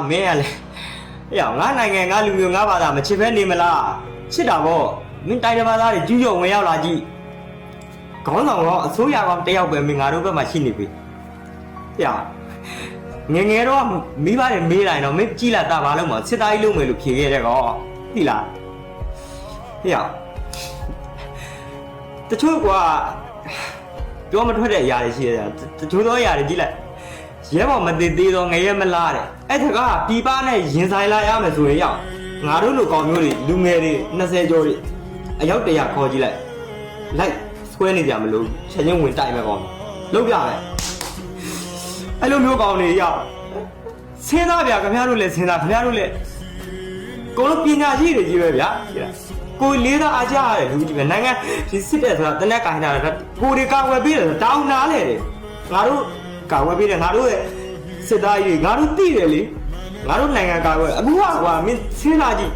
မင်းကလေငါနိုင်ငံငါလူမျိုးငါဘာသာမချစ်ပဲနေမလားချစ်တာပေါ့မင်းတိုင်းတစ်ပါးသားတွေကျူးကျော်ဝင်ရောက်လာကြည့်ခေါင်းဆောင်ကအစိုးရကောင်တယောက်ပဲမင်းငါတို့ဘက်မှာရှိနေပြီငယ်ငယ်တော့မိဘတွေမေးလိုက်တော့မင်းကြည်လာတာဘာလို့မစစ်သားကြီးလုံးမယ်လို့ဖြေခဲ့တဲ့ကောသိလားတချို့ကပြောမထွက်တဲ့အရာတွေရှိတယ်တချို့သောအရာတွေကြည့်လိုက်ရဲဘော်မသေးသေးတော့ငရဲမလားတဲ့အဲ့ဒါကပြပနဲ့ရင်ဆိုင်လာရမယ်ဆိုရင်ငါတို့လိုကောင်မျိုးတွေလူငယ်တွေ20ကျော်တွေအယောက်100ခေါ်ကြည့်လိုက်ဆွဲနေကြမလို့ချက်ချင်းဝင်တိုက်မယ်ကောင်လုံးပြမယ်အဲ့လိုမျိုးကောင်တွေစဉ်းစားဗျာခင်ဗျားတို့လည်းစဉ်းစားခင်ဗျားတို့လည်းကိုလိုပညာရှိတွေကြီးပဲဗျာကိုလေးသားအားကြရတယ်လူကြီးပဲနိုင်ငံဒီစစ်တဲ့ဆိုတာတနက်ကင်တာကိုတွေကာဝယ်ပေးတယ်တောင်းနာလေတယ်ငါတို့ကာဝယ်ပေးတယ်ငါတို့ရဲ့စစ်သားကြီးတွေငါတို့သိတယ်လေငါတို့နိုင်ငံကာဝယ်အခုကမင်းစဉ်းစားကြည့်